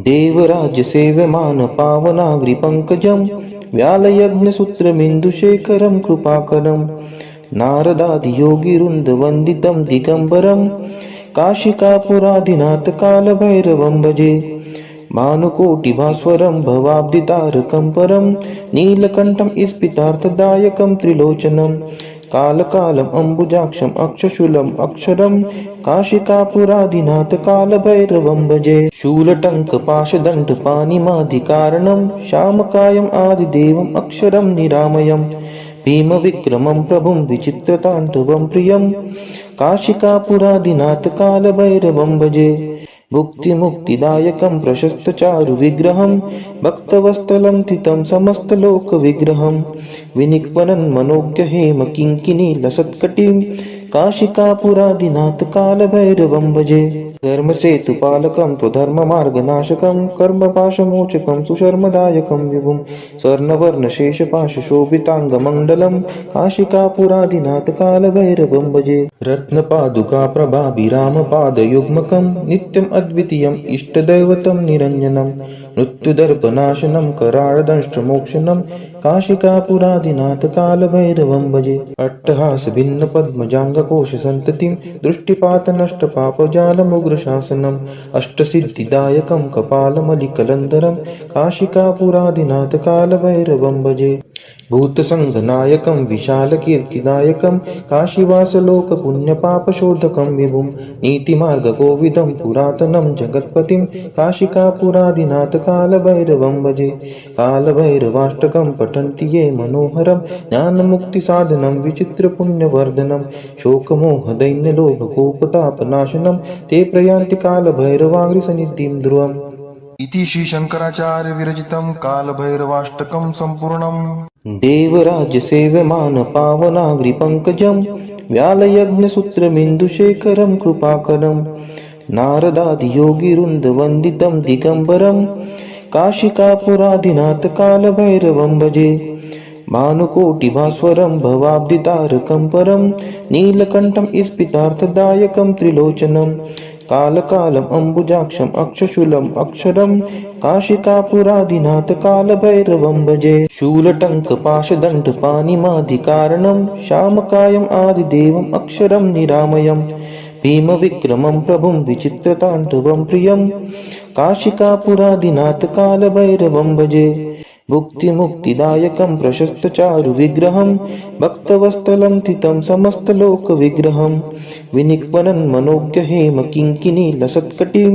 देवराज्यसेव्यमान पावनाग्रिपङ्कजं व्यालयज्ञसूत्रमिन्दुशेखरं कृपाकरं नारदादियोगिवृन्दवन्दितं दिगम्बरं काशिकापुरादिनाथकालभैरवं भजे। भानुकोटिभास्वरं भवाब्धितारकं परं नीलकण्ठं स्फितार्थदायकं त्रिलोचनं कालकालम् अम्बुजाक्षम् अक्षशूलम् अक्षरं काशिकापुरादिनाथकालभैरवं भजे। शूलटङ्कपाशदण्डपाणिमादिकारणं श्यामकायम् आदिदेवम् अक्षरं निरामयम् भीमविक्रमं प्रभुं विचित्रताण्डवं प्रियं काशिकापुरादिनाथकालभैरवं भजे। भुक्तिमुक्तिदायकं प्रशस्तचारुविग्रहं भक्तवत्सलं स्थितं समस्तलोकविग्रहं विनिक्वनं मनोज्ञहेमकिङ्किणीलसत्कटिं काशिकापुरादिनाथकालभैरवं भजे। धर्मसेतुपालकं त्वधर्ममार्गनाशकं कर्मपाशमोचकं सुशर्मदायकं विभुं स्वर्णवर्णशेषपाशशोभिताङ्गमण्डलं काशिकापुरादिनाथकालभैरवं भजे। रत्नपादुकाप्रभाभिरामपादयुग्मकं नित्यम् अद्वितीयम् इष्टदैवतं निरञ्जनं मृत्युदर्पनाशनं कराळदंष्ट्रमोक्षणं काशिकापुरादिनाथकालभैरवं भजे। अट्टहासभिन्नपद्मजाङ्गकोशसन्ततिं दृष्टिपातनष्टपापजालमुग्रशासनम् अष्टसिद्धिदायकं कपालमलिकलन्धरं काशिकापुरादिनाथकालभैरवं भजे। भूतसङ्घनायकं विशालकीर्तिदायकं काशीवासलोकपुण्यपापशोधकं विभुं नीतिमार्गकोविदं पुरातनं जगत्पतिं काशिकापुरादिनाथकालभैरवं भजे। कालभैरवाष्टकं पठन्ति ये मनोहरं ज्ञानमुक्तिसाधनं विचित्रपुण्यवर्धनं शोकमोहदैन्यलोभकोपतापनाशनं ते प्रयान्ति कालभैरवाग्रिसन्निधिं ध्रुवम्। इति श्रीशङ्कराचार्य विरचितं कालभैरवाष्टकं सम्पूर्णम्। देवराज्यसेव्यमान पावनाग्रिपङ्कजं व्यालयज्ञसूत्रमिन्दुशेखरं कृपाकरं नारदादियोगिवृन्दवन्दितं दिगम्बरं काशिकापुरादिनाथकालभैरवं भजे। भानुकोटिभास्वरं भवाब्धितारकं परं नीलकण्ठं स्फितार्थदायकं त्रिलोचनं कालकालम् अम्बुजाक्षम् अक्षशूलम् अक्षरं काशिकापुरादिनाथकालभैरवं भजे। शूलटङ्कपाशदण्डपाणिमादिकारणं श्यामकायम् आदिदेवम् अक्षरं निरामयम् भीमविक्रमं प्रभुं विचित्रताण्डवं प्रियं काशिकापुरादिनाथकालभैरवं भजे। भुक्तिमुक्तिदायकं प्रशस्तचारुविग्रहं भक्तवत्सलं स्थितं समस्तलोकविग्रहं विनिक्वनं मनोज्ञहेमकिङ्किणीलसत्कटिं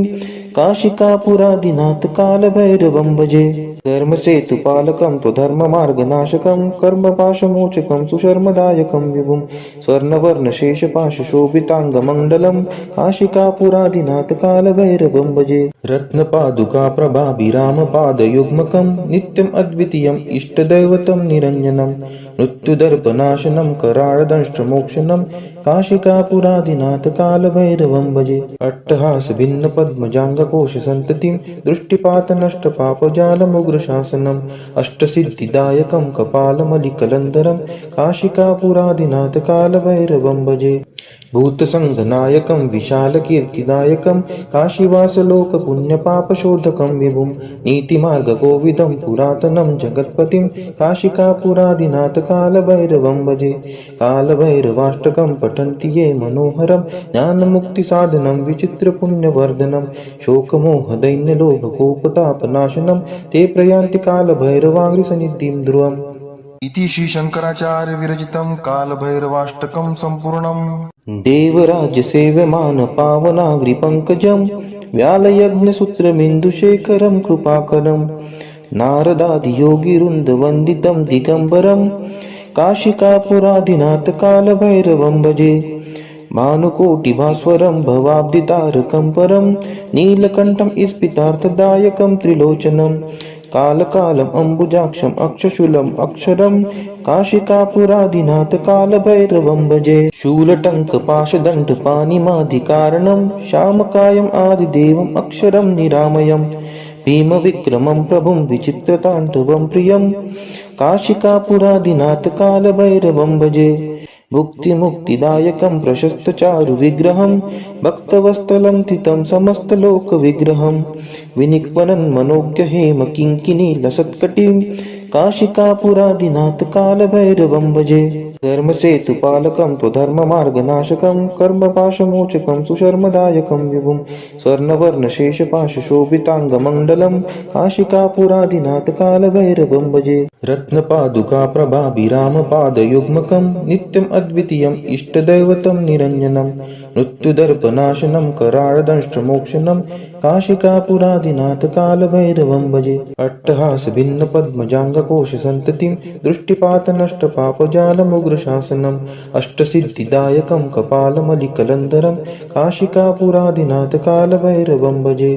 काशिकापुरादिनाथकालभैरवं भजे। धर्मसेतुपालकं त्वधर्ममार्गनाशकं कर्मपाशमोचकं सुशर्मदायकं विभुं स्वर्णवर्णशेषपाशशोभिताङ्गमण्डलं काशिकापुरादिनाथकालभैरवं भजे। रत्नपादुकाप्रभाभिरामपादयुग्मकं नित्यम् अद्वितीयम् इष्टदैवतं निरञ्जनं मृत्युदर्पनाशनं कराळदंष्ट्रमोक्षणं काशिकापुरादिनाथकालभैरवं भजे। अट्टहासभिन्नपद्मजाङ्गकोशसन्ततिं दृष्टिपातनष्टपापजालमुग्रशासनम् अष्टसिद्धिदायकं कपालमलिकलन्धरं काशिकापुरादिनाथकालभैरवं भजे। भूतसङ्घनायकं विशालकीर्तिदायकं काशीवासलोकपुण्यपापशोधकं विभुं नीतिमार्गकोविदं पुरातनं जगत्पतिं काशिकापुरादिनाथकालभैरवं भजे। कालभैरवाष्टकं पठन्ति ये मनोहरं ज्ञानमुक्तिसाधनं विचित्रपुण्यवर्धनं शोकमोहदैन्यलोभकोपतापनाशनं ते प्रयान्ति कालभैरवाग्रिसन्निधिं ध्रुवम्। इति श्रीशङ्कराचार्य विरचितं कालभैरवाष्टकं सम्पूर्णम्। देवराज्यसेव्यमान पावनाग्रिपङ्कजं व्यालयज्ञसूत्रमिन्दुशेखरं कृपाकरं नारदादियोगिवृन्दवन्दितं दिगम्बरं काशिकापुरादिनाथकालभैरवं भजे। भानुकोटिभास्वरं भवाब्धितारकं परं नीलकण्ठं स्फितार्थदायकं त्रिलोचनं कालकालम् अम्बुजाक्षम् अक्षशूलम् अक्षरं काशिकापुरादिनाथकालभैरवं भजे। शूलटङ्कपाशदण्डपाणिमादिकारणं श्यामकायम् आदिदेवम् अक्षरं निरामयम् भीमविक्रमं प्रभुं विचित्रताण्डवं प्रियं काशिकापुरादिनाथकालभैरवं भजे। भुक्तिमुक्तिदायकं प्रशस्तचारुविग्रहं भक्तवत्सलं स्थितं समस्तलोकविग्रहं विनिक्वनं मनोज्ञहेम किङ्किणीलसत्कटिं काशिकापुरादिनाथ कालभैरवं भजे। धर्मसेतुपालकं त्वधर्ममार्गनाशकं कर्मपाशमोचकं सुशर्मदायकं विभुं स्वर्णवर्णशेषपाशशोभिताङ्गमण्डलं काशिकापुरादिनाथ कालभैरवं भजे। रत्नपादुकाप्रभाभिरामपादयुग्मकं नित्यम् अद्वितीयम् इष्टदैवतं निरञ्जनं मृत्युदर्पनाशनं कराळदंष्ट्रमोक्षणं काशिकापुरादिनाथ कालभैरवं भजे। अट्टहासभिन्नपद्मजाङ्गकोशसन्ततिं दृष्टिपातनष्टपापजालमुग्रशासनम् अष्टसिद्धिदायकं कपालमलिकलन्धरं काशिकापुरादिनाथ कालभैरवं भजे।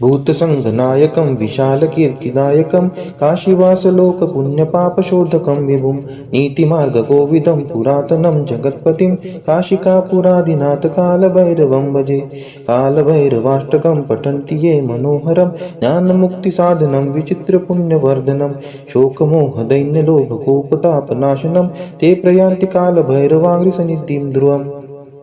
भूतसङ्घनायकं विशालकीर्तिदायकं काशीवासलोकपुण्यपापशोधकं विभुं नीतिमार्गकोविदं पुरातनं जगत्पतिं काशिकापुरादिनाथ कालभैरवं भजे। कालभैरवाष्टकं पठन्ति ये मनोहरं ज्ञानमुक्तिसाधनं विचित्रपुण्यवर्धनं शोकमोहदैन्यलोभकोपतापनाशनं ते प्रयान्ति कालभैरवाङ्घ्रिसन्निधिं ध्रुवम्।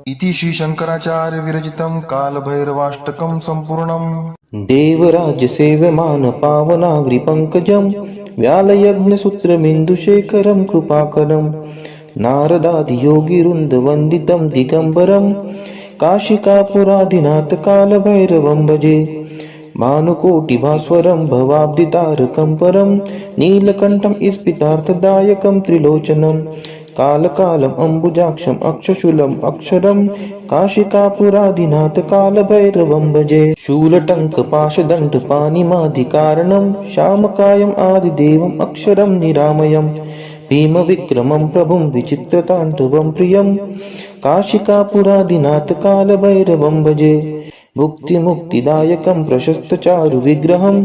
इति श्री शंकराचार्य विरचितं कालभैरवाष्टकं सम्पूर्णम्। देवराज्यसेव्यमानपावनाग्रिपङ्कजं व्यालयज्ञसूत्रमिन्दुशेखरं कृपाकरं नारदादियोगिवृन्दवन्दितं दिगम्बरं काशिकापुरादिनाथ कालभैरवं भजे। भानुकोटिभास्वरं भवाब्दितारकं परं नीलकण्ठं स्फितार्थदायकं त्रिलोचनं कालकालम् अम्बुजाक्षम् अक्षशूलम् अक्षरं काशिकापुरादिनाथ कालभैरवं भजे। शूलटङ्कपाशदण्डपाणिमादिकारणं श्यामकायम् आदिदेवम् अक्षरं निरामयं भीमविक्रमं प्रभुं विचित्रताण्डवं प्रियं काशिकापुरादिनाथ कालभैरवं भजे। भुक्तिमुक्तिदायकं प्रशस्तचारुविग्रहं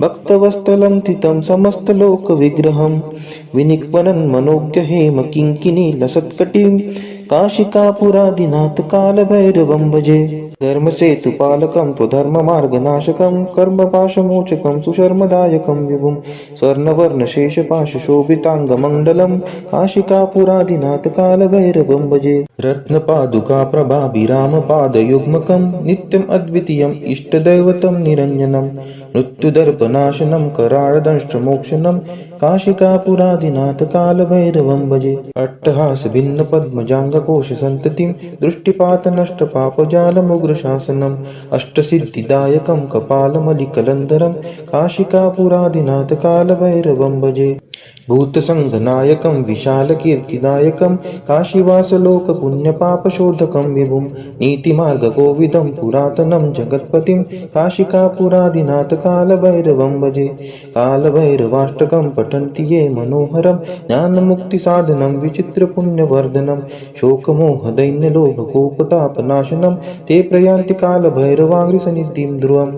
भक्तवत्सलं स्थितं समस्तलोकविग्रहं विनिक्वनं मनोज्ञहेम किङ्किणीलसत्कटिं काशिकापुरादिनाथ कालभैरवं भजे। धर्मसेतुपालकं त्वधर्ममार्गनाशकं कर्मपाशमोचकं सुशर्मदायकं विभुं स्वर्णवर्णशेषपाशशोभिताङ्गमण्डलं काशिकापुरादिनाथ कालभैरवं भजे। रत्नपादुकाप्रभाभिरामपादयुग्मकं नित्यम् अद्वितीयम् इष्टदैवतं निरञ्जनं मृत्युदर्पनाशनं कराळदंष्ट्रमोक्षणं काशिकापुरादिनाथ कालभैरवं भजे। अट्टहासभिन्नपद्मजाङ्गकोशसन्ततिं दृष्टिपातनष्टपापजालमुग्रशासनम् अष्टसिद्धिदायकं कपालमलिकलन्धरं काशिकापुरादिनाथ कालभैरवं भजे। भूतसङ्घनायकं विशालकीर्तिदायकं काशीवासलोकपुण्यपापशोधकं विभुं नीतिमार्गकोविदं पुरातनं जगत्पतिं काशिकापुरादिनाथ कालभैरवं भजे। कालभैरवाष्टकं पठन्ति ये मनोहरं ज्ञानमुक्तिसाधनं विचित्रपुण्यवर्धनं शोकमोहदैन्यलोभकोपतापनाशनं ते प्रयान्ति कालभैरवाङ्घ्रिसन्निधिं ध्रुवम्।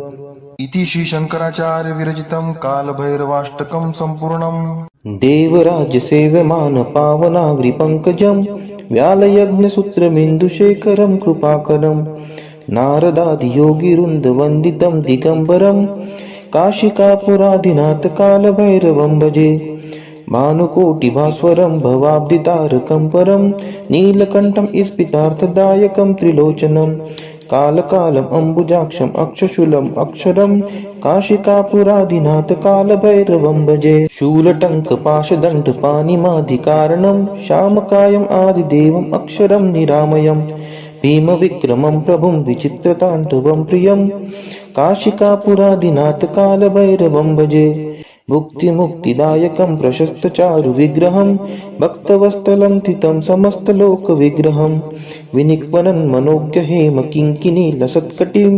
इति श्री शंकराचार्य विरचितं कालभैरवाष्टकं सम्पूर्णम्। देवराज्यसेव्यमानपावनाग्रिपङ्कजं व्यालयज्ञसूत्रमिन्दुशेखरं कृपाकरं नारदादियोगिवृन्दवन्दितं दिगम्बरं काशिकापुरादिनाथ कालभैरवं भजे। भानुकोटिभास्वरं भवाब्दितारकं परं नीलकण्ठं स्फितार्थदायकं त्रिलोचनं कालकालम् अम्बुजाक्षम् अक्षशूलम् अक्षरं काशिकापुरादिनाथ कालभैरवं भजे। शूलटङ्कपाशदण्डपाणिमादिकारणं श्यामकायम् आदिदेवम् अक्षरं निरामयं भीमविक्रमं प्रभुं विचित्रताण्डवं प्रियं काशिकापुरादिनाथ कालभैरवं भजे। भुक्तिमुक्तिदायकं प्रशस्तचारुविग्रहं भक्तवत्सलं स्थितं समस्तलोकविग्रहं विनिक्वनं मनोज्ञहेम किङ्किणीलसत्कटिं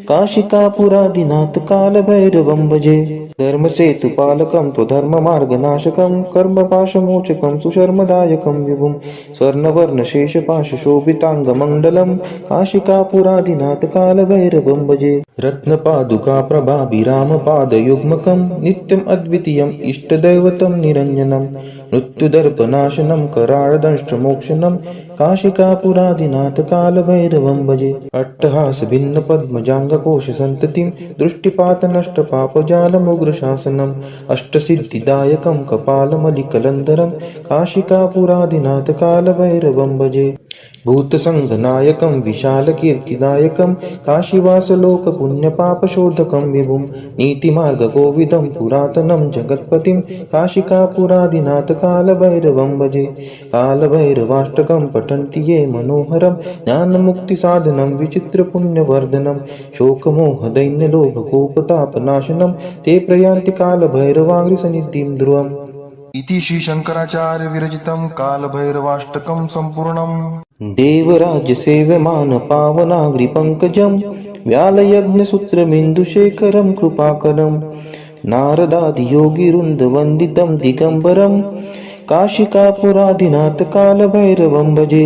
काशिकापुरादिनाथ कालभैरवं भजे। धर्मसेतुपालकं त्वधर्ममार्गनाशकं कर्मपाशमोचकं सुशर्मदायकं विभुं स्वर्णवर्णशेषपाशशोभिताङ्गमण्डलं काशिकापुरादिनाथ कालभैरवं भजे। रत्नपादुकाप्रभाभिरामपादयुग्मकं नित्यम् अद्वितीयम् इष्टदैवतं निरञ्जनं मृत्युदर्पनाशनं कराळदंष्ट्रमोक्षणं काशिकापुरादिनाथ कालभैरवं भजे। अट्टहासभिन्नपद्मजाङ्ग पंकजाङ्गकोशसन्ततिं दृष्टिपातनष्टपापजालमुग्रशासनम् अष्टसिद्धिदायकं कपालमलिकलन्धरं काशिकापुरादिनाथ कालभैरवं भजे। भूतसङ्घनायकं विशालकीर्तिदायकं काशीवासलोकपुण्यपापशोधकं विभुं नीतिमार्गकोविदं पुरातनं जगत्पतिं काशिकापुरादिनाथ कालभैरवं भजे। कालभैरवाष्टकं पठन्ति ये मनोहरं ज्ञानमुक्तिसाधनं विचित्रपुण्यवर्धनं शोकमोहदैन्यलोभकोपतापनाशनं ते प्रयान्ति कालभैरवाङ्घ्रिसन्निधिं ध्रुवम्। इति श्री शंकराचार्य विरचितं कालभैरवाष्टकं सम्पूर्णम्। देवराज्यसेव्यमान पावनाग्रिपङ्कजं व्यालयज्ञसूत्रमिन्दुशेखरं कृपाकरं नारदादियोगिवृन्दवन्दितं दिगम्बरं काशिकापुरादिनाथ कालभैरवं भजे।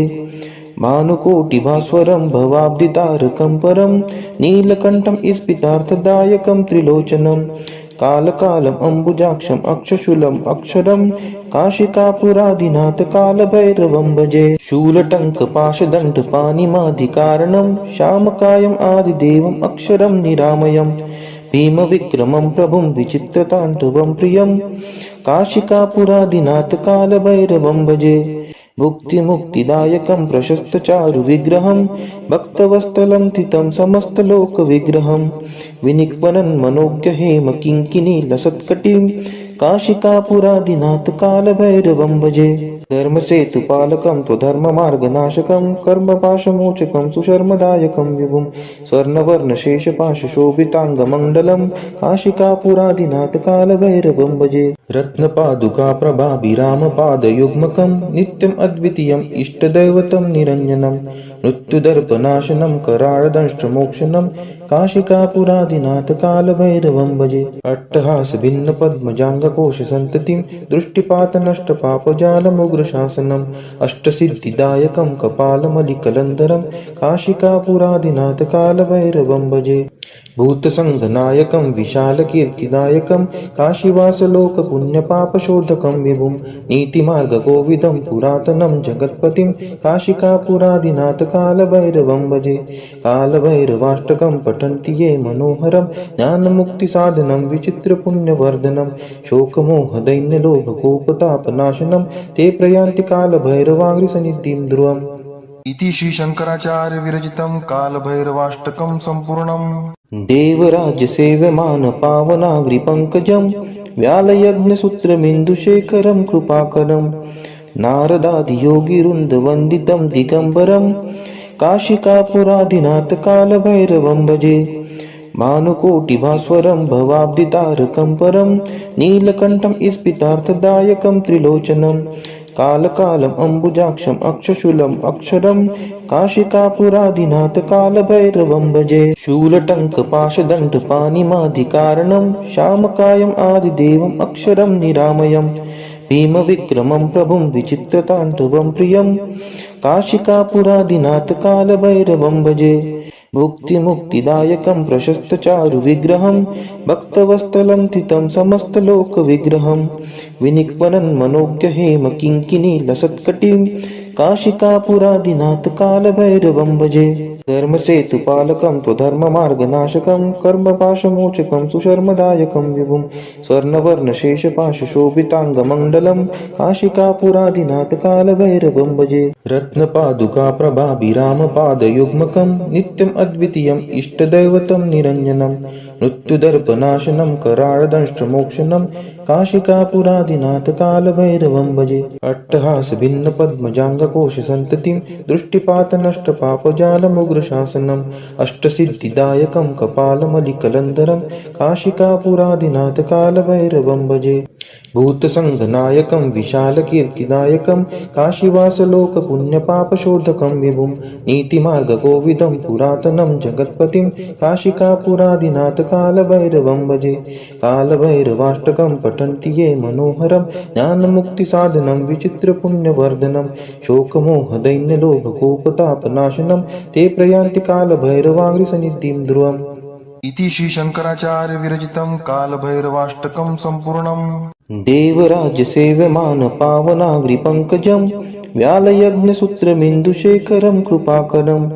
भानुकोटिभास्वरं भवाब्धितारकं परं नीलकण्ठं स्फितार्थदायकं त्रिलोचनं कालकालम् अम्बुजाक्षम् अक्षशूलम् अक्षरं काशिकापुरादिनाथ कालभैरवं भजे। शूलटङ्कपाशदण्डपाणिमादिकारणं श्यामकायम् आदिदेवम् अक्षरं निरामयम् भीमविक्रमं प्रभुं विचित्रताण्डवं प्रियं काशिकापुरादिनाथ कालभैरवं भजे। भुक्तिमुक्तिदायकं प्रशस्तचारुविग्रहं भक्तवत्सलं थितं समस्तलोकविग्रहं विनिक्वनं मनोज्ञहेम किङ्किणीलसत्कटिं काशिकापुरादिनाथ कालभैरवं भजे। धर्मसेतुपालकं त्वधर्ममार्गनाशकं कर्मपाशमोचकं सुशर्मदायकं विभुं स्वर्णवर्णशेषपाशशोभिताङ्गमण्डलं काशिकापुरादिनाथ कालभैरवं भजे। रत्नपादुकाप्रभाभिरामपादयुग्मकं नित्यम् अद्वितीयम् इष्टदैवतं निरञ्जनं मृत्युदर्पनाशनं कराळदंष्ट्रमोक्षणं काशिकापुरादिनाथ कालभैरवं भजे। अट्टहासभिन्नपद्मजाङ्गकोशसन्ततिं दृष्टिपातनष्टपापजालमुग्रशासनम् अष्टसिद्धिदायकं कपालमलिकलन्धरं काशिकापुरादिनाथ कालभैरवं भजे। भूतसङ्घनायकं विशालकीर्तिदायकं काशीवासलोकपुण्यपापशोधकं विभुं नीतिमार्गकोविदं पुरातनं जगत्पतिं काशिकापुरादिनाथ कालभैरवं भजे। कालभैरवाष्टकं पठन्ति ये मनोहरं ज्ञानमुक्तिसाधनं विचित्रपुण्यवर्धनं शोकमोहदैन्यलोभकोपतापनाशनं ते प्रयान्ति कालभैरवाङ्घ्रिसन्निधिं ध्रुवम्। इति श्री शंकराचार्य विरचितं कालभैरवाष्टकं सम्पूर्णम्। देवराज्यसेव्यमान पावनाग्रिपङ्कजं व्यालयज्ञसूत्रमिन्दुशेखरं कृपाकरं नारदादियोगिवृन्दवन्दितं दिगम्बरं काशिकापुरादिनाथ कालभैरवं भजे। भानुकोटिभास्वरं भवाब्धितारकं परं नीलकण्ठं स्फितार्थदायकं त्रिलोचनं कालकालम् अम्बुजाक्षम् अक्षशूलम् अक्षरं काशिकापुरादिनाथ कालभैरवं भजे। शूलटङ्कपाशदण्डपाणिमादिकारणं श्यामकायम् आदिदेवम् अक्षरं निरामयम् भीमविक्रमं प्रभुं विचित्रताण्डवं प्रियं काशिकापुरादिनाथ कालभैरवं भजे। भुक्तिमुक्तिदायकं प्रशस्तचारुविग्रहं भक्तवत्सलं थितं समस्तलोकविग्रहं विनिक्वनं मनोज्ञहेम किङ्किणीलसत्कटिं काशिकापुरादिनाथ कालभैरवं भजे। धर्मसेतुपालकं त्वधर्ममार्गनाशकं कर्मपाशमोचकं सुशर्मदायकं विभुं स्वर्णवर्णशेषपाशशोभिताङ्गमण्डलं काशिकापुरादिनाथ कालभैरवं भजे। रत्नपादुकाप्रभाभिरामपादयुग्मकं नित्यम् अद्वितीयम् इष्टदैवतं निरञ्जनं मृत्युदर्पनाशनं कराळदंष्ट्रमोक्षणं काशिकापुरादिनाथ कालभैरवं भजे। अट्टहासभिन्नपद्मजाङ्गकोशसन्ततिं दृष्टिपातनष्टपापजालमुग्रशासनम् अष्टसिद्धिदायकं कपालमलिकलन्धरं काशिकापुरादिनाथ कालभैरवं भजे। भूतसङ्घनायकं विशालकीर्तिदायकं काशीवासलोकपुण्यपापशोधकं विभुं नीतिमार्गकोविदं पुरातनं जगत्पतिं काशिकापुरादिनाथ कालभैरवं भजे। कालभैरवाष्टकं पठन्ति ये मनोहरं ज्ञानमुक्तिसाधनं विचित्रपुण्यवर्धनं शोकमोहदैन्यलोभकोपतापनाशनं ते प्रयान्ति कालभैरवाङ्घ्रिसन्निधिं ध्रुवम्। इति श्री शंकराचार्य विरचितं कालभैरवाष्टकं सम्पूर्णम्। देवराज्यसेव्यमान पावनाग्रिपङ्कजं व्यालयज्ञसूत्रमिन्दुशेखरं कृपाकरं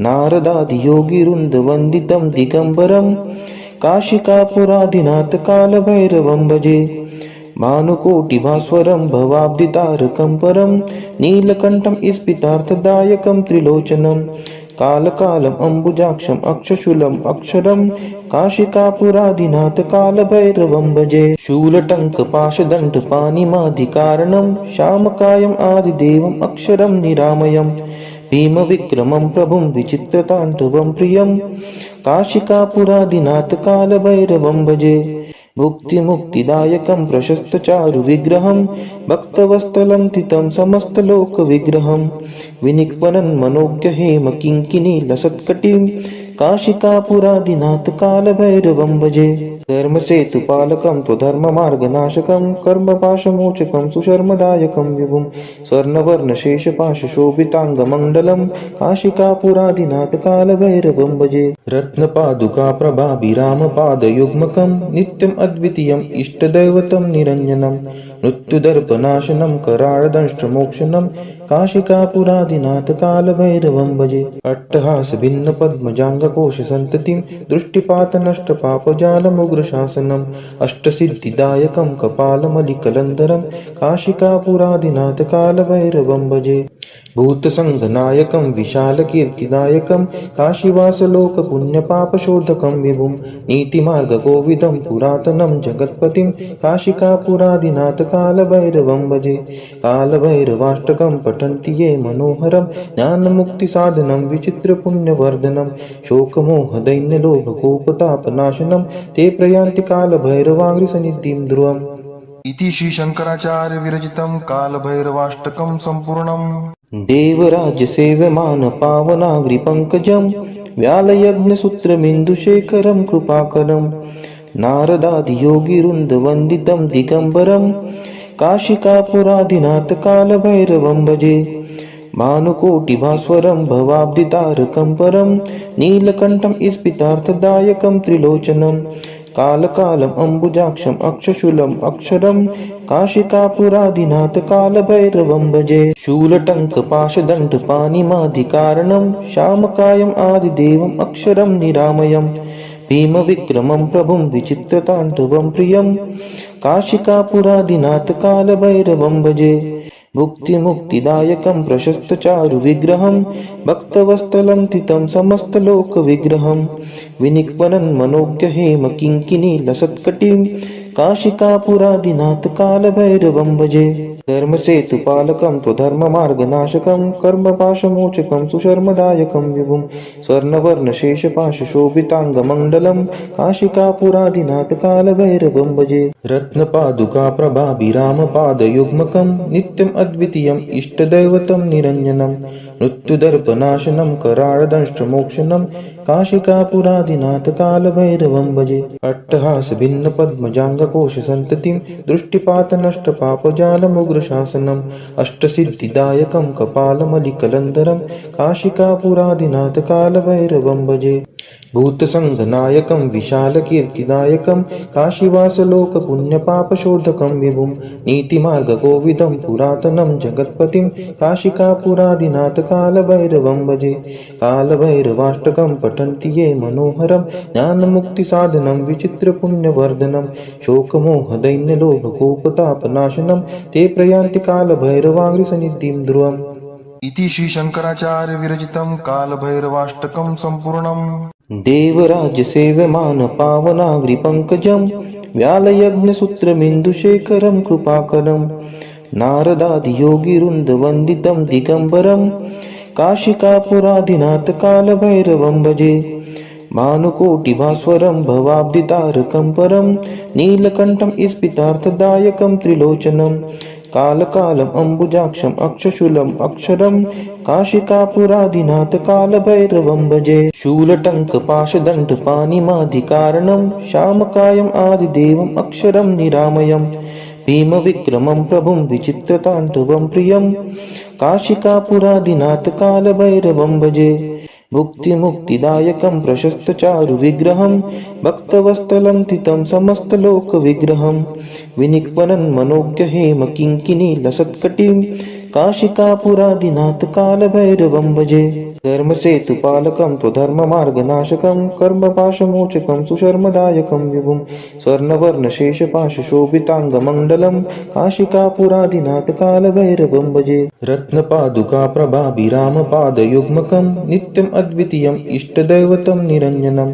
नारदादियोगिवृन्दवन्दितं दिगम्बरं काशिकापुरादिनाथ कालभैरवं भजे भानुकोटिभास्वरं भवाब्दितारकं परं नीलकण्ठं स्फितार्थदायकं त्रिलोचनं कालकालम् अम्बुजाक्षम् अक्षशूलम् अक्षरं काशिकापुरादिनाथ कालभैरवं भजे शूलटङ्कपाशदण्डपाणिमादिकारणं श्यामकायम् आदिदेवम् अक्षरं निरामयम् भीमविक्रमं प्रभुं विचित्रताण्डवं प्रियं काशिकापुरादिनाथ कालभैरवं भजे मुक्तिमुक्तिदायकं प्रशस्तचारुविग्रहं भक्तवत्सलं तितं समस्तलोकविग्रहं विनिक्वनं मनोज्ञहेम किङ्किणीलसत्कटिं काशिकापुरादिनाथ कालभैरवं भजे धर्मसेतुपालकं त्वधर्ममार्गनाशकं कर्मपाशमोचकं सुशर्मदायकं विभुं स्वर्णवर्णशेषपाशशोभिताङ्गमण्डलं काशिकापुरादिनाथ कालभैरवं भजे रत्नपादुकाप्रभाभिरामपादयुग्मकं नित्यम् अद्वितीयम् इष्टदैवतं निरञ्जनं मृत्युदर्पनाशनं कराळदंष्ट्रमोक्षणं काशिकापुरादिनाथ कालभैरवं भजे अट्टहासभिन्नपद्मजाङ्गकोशसन्ततिं दृष्टिपातनष्टपापजालमुग्रशासनम् अष्टसिद्धिदायकं कपालमलिकलन्धरं काशिकापुरादिनाथ कालभैरवं भजे भूतसङ्घनायकं विशालकीर्तिदायकं काशीवासलोकपुण्यपापशोधकं विभुं नीतिमार्गकोविदं पुरातनं जगत्पतिं काशिकापुरादिनाथ कालभैरवं भजे कालभैरवाष्टकं पठन्ति ये मनोहरं ज्ञानमुक्तिसाधनं विचित्रपुण्यवर्धनं शोकमोहदैन्यलोभकोपतापनाशनं ते प्रयान्ति कालभैरवाङ्घ्रिसन्निधिं ध्रुवम् इति श्री शंकराचार्य विरचितं कालभैरवाष्टकं सम्पूर्णम् देवराज्यसेव्यमान पावनाग्रिपङ्कजं व्यालयज्ञसूत्रमिन्दुशेखरं कृपाकरं नारदादियोगिवृन्दवन्दितं दिगम्बरं काशिकापुरादिनाथ कालभैरवं भजे भानुकोटिभास्वरं भवाब्दितारकं परं नीलकण्ठं स्फितार्थदायकं त्रिलोचनं कालकालम् अम्बुजाक्षम् अक्षशूलम् अक्षरं काशिकापुरादिनाथ कालभैरवं भजे शूलटङ्कपाशदण्डपाणिमादिकारणं श्यामकायम् आदिदेवम् अक्षरं निरामयम् भीमविक्रमं प्रभुं विचित्रताण्डवं प्रियं काशिकापुरादिनाथ कालभैरवं भजे मुक्तिमुक्तिदायकं प्रशस्तचारुविग्रहं भक्तवत्सलं तितं समस्तलोकविग्रहं विनिक्वनं मनोज्ञहेम किङ्किणीलसत्कटिं काशिकापुरादिनाथ कालभैरवं भजे धर्मसेतुपालकं त्वधर्ममार्गनाशकं कर्मपाशमोचकं सुशर्मदायकं विभुं स्वर्णवर्णशेषपाशशोभिताङ्गमण्डलं काशिकापुरादिनाथ कालभैरवं भजे रत्नपादुकाप्रभाभिरामपादयुग्मकं नित्यम् अद्वितीयम् इष्टदैवतं निरञ्जनं मृत्युदर्पनाशनं कराळदंष्ट्रमोक्षणं काशिकापुरादिनाथ कालभैरवं भजे अट्टहासभिन्नपद्मजाङ्गकोशसन्ततिं दृष्टिपातनष्टपापजालमुग्रशासनम् अष्टसिद्धिदायकं कपालमलिकलन्धरं काशिकापुरादिनाथ कालभैरवं भजे भूतसङ्घनायकं विशालकीर्तिदायकं काशीवासलोकपुण्यपापशोधकं विभुं नीतिमार्गकोविदं पुरातनं जगत्पतिं काशिकापुरादिनाथ कालभैरवं भजे कालभैरवाष्टकं पठन्ति ये मनोहरं ज्ञानमुक्तिसाधनं विचित्रपुण्यवर्धनं शोकमोहदैन्यलोभकोपतापनाशनं ते प्रयान्ति कालभैरवाङ्घ्रिसन्निधिं ध्रुवम् इति श्री शंकराचार्य विरचितं कालभैरवाष्टकं सम्पूर्णम् देवराज्यसेव्यमान पावनाग्रिपङ्कजं व्यालयज्ञसूत्रमिन्दुशेखरं कृपाकरं नारदादियोगिवृन्दवन्दितं दिगम्बरं काशिकापुरादिनाथ कालभैरवं भजे भानुकोटिभास्वरं भवाब्दितारकं परं नीलकण्ठं स्फितार्थदायकं त्रिलोचनं कालकालम् अम्बुजाक्षम् अक्षशूलम् अक्षरं काशिकापुरादिनाथ कालभैरवं भजे शूलटङ्कपाशदण्डपाणिमादिकारणं श्यामकायम् आदिदेवम् अक्षरं निरामयम् भीमविक्रमं प्रभुं विचित्रताण्डवं प्रियं काशिकापुरादिनाथ कालभैरवं भजे मुक्तिमुक्तिदायकं प्रशस्तचारुविग्रहं भक्तवत्सलं तितं समस्तलोकविग्रहं विनिक्वनं मनोज्ञहेम किङ्किणीलसत्कटिं काशिकापुरादिनाथ कालभैरवं भजे। धर्मसेतुपालकं त्वधर्ममार्गनाशकं कर्मपाशमोचकं सुशर्मदायकं विभुं स्वर्णवर्णशेषपाशशोभिताङ्गमण्डलं काशिकापुरादिनाथकालभैरवं भजे रत्नपादुकाप्रभाभिरामपादयुग्मकं नित्यम् अद्वितीयम् इष्टदैवतं निरञ्जनं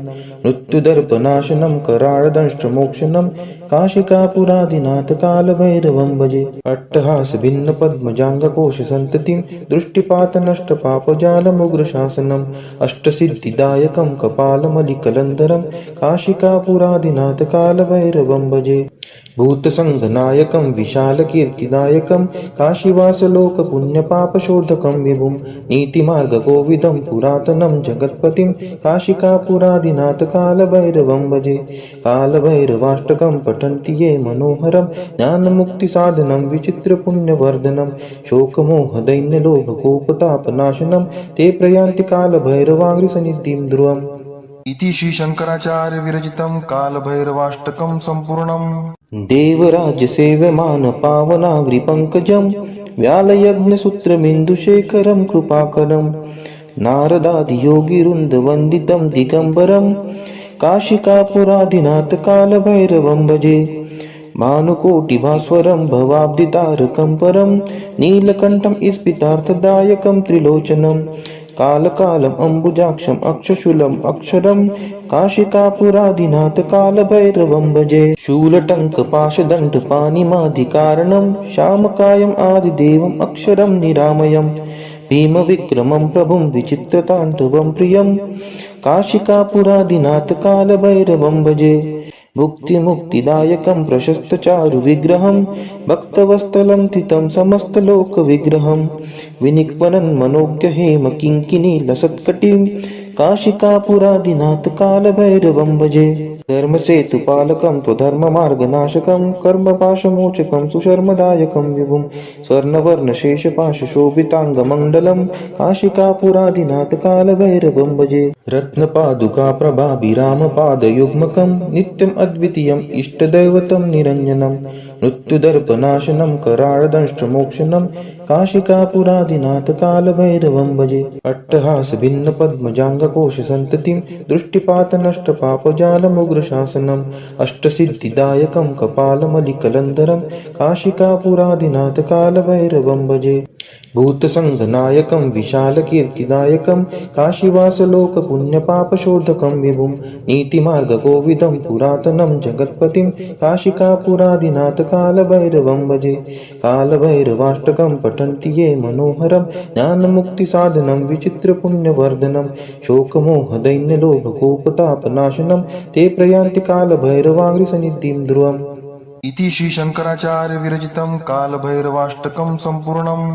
मृत्युदर्पनाशनं कराळदंष्ट्रमोक्षणं काशिकापुरादिनाथकालभैरवं भजे अट्टहासभिन्नपद्मजाङ्गकोशसन्ततिं दृष्टिपातनष्टपापजालमुग्रशासनम् अष्टसिद्धिदायकं कपालमलिकलन्धरं काशिकापुरादिनाथकालभैरवं भजे भूतसङ्घनायकं विशालकीर्तिदायकं काशीवासलोकपुण्यपापशोधकं विभुं नीतिमार्गकोविदं पुरातनं जगत्पतिं काशिकापुरादिनाथकालभैरवं भजे कालभैरवाष्टकं पठन्ति ये मनोहरं ज्ञानमुक्तिसाधनं विचित्रपुण्यवर्धनं शोकमोहदैन्यलोभकोपतापनाशनं ते प्रयान्ति कालभैरवाङ्घ्रिसन्निधिं ध्रुवम् इति श्रीशङ्कराचार्य विरचितं कालभैरवाष्टकं सम्पूर्णम् देवराज्यसेव्यमानपावनाग्रिपङ्कजं व्यालयज्ञसूत्रमिन्दुशेखरं कृपाकरं नारदादियोगिवृन्दवन्दितं दिगम्बरं काशिकापुरादिनाथकालभैरवं भजे भानुकोटिभास्वरं भवाब्धितारकं परं नीलकण्ठं स्फितार्थदायकं त्रिलोचनं कालकालम् अम्बुजाक्षम् अक्षशूलम् अक्षरं काशिकापुरादिनाथकालभैरवं भजे शूलटङ्कपाशदण्डपाणिमादिकारणं श्यामकायम् आदिदेवम् अक्षरं निरामयम् भीमविक्रमं प्रभुं विचित्रताण्डवं प्रियं काशिकापुरादिनाथकालभैरवं भजे भुक्तिमुक्तिदायकं प्रशस्तचारुविग्रहं भक्तवत्सलं तितं समस्तलोकविग्रहं विनिक्वनन्मनोज्ञहेमकिङ्किणीलसत्कटिं काशिकापुरादिनाथकालभैरवं भजे धर्मसेतुपालकं त्वधर्ममार्गनाशकं कर्मपाशमोचकं सुशर्मदायकं विभुं स्वर्णवर्णशेषपाशशोभिताङ्गमण्डलं काशिकापुरादिनाथकालभैरवं भजे रत्नपादुकाप्रभाभिरामपादयुग्मकं नित्यम् अद्वितीयम् इष्टदैवतं निरञ्जनं मृत्युदर्पनाशनं कराळदंष्ट्रमोक्षणं काशिकापुरादिनाथकालभैरवं भजे अट्टहासभिन्नपद्मजाङ्गकोशसन्ततिं दृष्टिपातनष्टपापजालमुग्रशासनम् अष्टसिद्धिदायकं कपालमलिकलन्धरं काशिकापुरादिनाथकालभैरवं भजे भूतसङ्घनायकं विशालकीर्तिदायकं काशीवासलोकपुण्यपापशोधकं विभुं नीतिमार्गकोविदं पुरातनं जगत्पतिं काशिकापुरादिनाथकालभैरवं भजे कालभैरवाष्टकं पठन्ति ये मनोहरं ज्ञानमुक्तिसाधनं विचित्रपुण्यवर्धनं शोकमोहदैन्यलोभकोपतापनाशनं ते प्रयान्ति कालभैरवाङ्घ्रिसन्निधिं ध्रुवम् इति श्रीशङ्कराचार्य विरचितं कालभैरवाष्टकं सम्पूर्णम्।